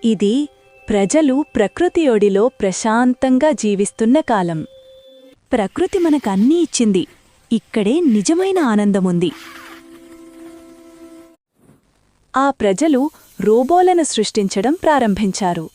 ఇది ప్రజలు ప్రకృతి ఒడిలో ప్రశాంతంగా జీవిస్తున్న కాలం. ప్రకృతి మనకన్నీ ఇచ్చింది. ఇక్కడే నిజమైన ఆనందముంది. ఆ ప్రజలు రోబోలను సృష్టించడం ప్రారంభించారు.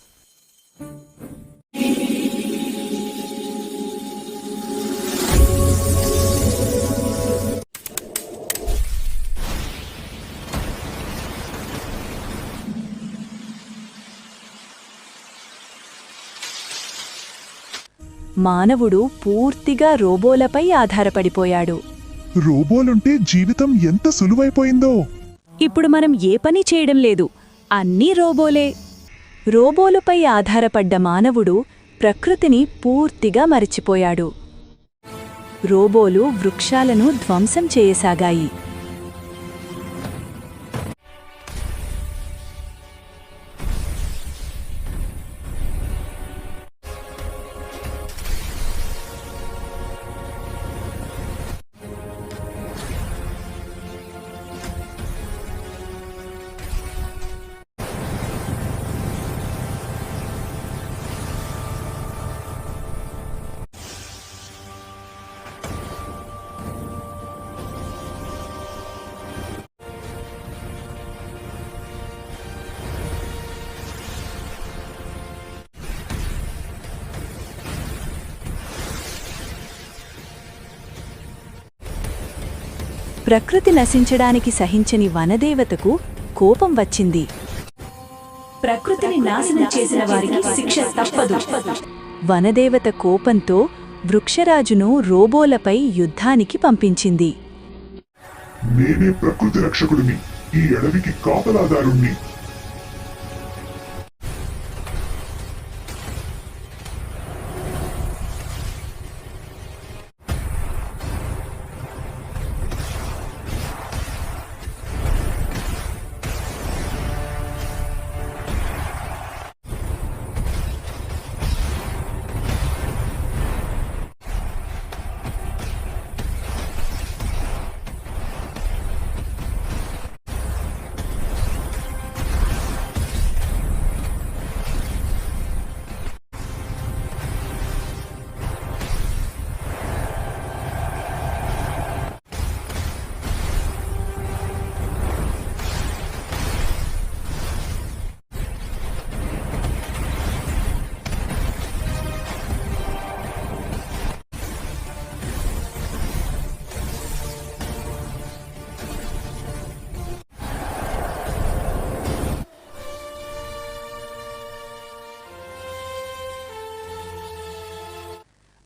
మానవుడు పూర్తిగా రోబోలపై ఆధారపడిపోయాడు. రోబోలుంటే జీవితం ఎంత సులువైపోయిందో. ఇప్పుడు మనం ఏ పని చేయడం లేదు, అన్నీ రోబోలే. రోబోలుపై ఆధారపడ్డ మానవుడు ప్రకృతిని పూర్తిగా మరిచిపోయాడు. రోబోలు వృక్షాలను ధ్వంసం చేయసాగాయి. ప్రకృతి నశించడానికి సహించని వనదేవతకు కోపం వచ్చింది. ప్రకృతిని నాశనం చేసిన వారికి శిక్ష తప్పదు. వనదేవత కోపంతో వృక్షరాజును రోబోలపై యుద్ధానికి పంపించింది. నేనే ప్రకృతి రక్షకుడిని, ఈ అడవికి కాపలాదారుణ్ణి.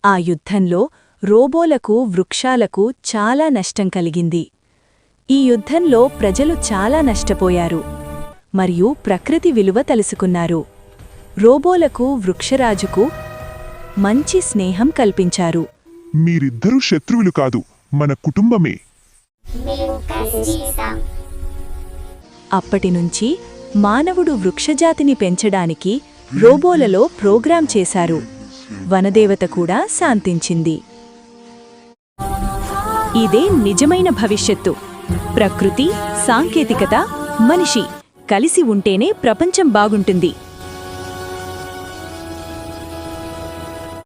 ఆ యుద్ధంలో రోబోలకు, వృక్షాలకు చాలా నష్టం కలిగింది. ఈ యుద్ధంలో ప్రజలు చాలా నష్టపోయారు మరియు ప్రకృతి విలువ తెలుసుకున్నారు. రోబోలకు, వృక్షరాజుకు మంచి స్నేహం కల్పించారు. మీరిద్దరూ శత్రువులు కాదు, మన కుటుంబమే. అప్పటినుంచి మానవుడు వృక్షజాతిని పెంచడానికి రోబోలలో ప్రోగ్రాం చేశారు. వనదేవత కూడా శాంతించింది. ఇదే నిజమైన భవిష్యత్తు. ప్రకృతి, సాంకేతికత, మనిషి కలిసి ఉంటేనే ప్రపంచం బాగుంటుంది.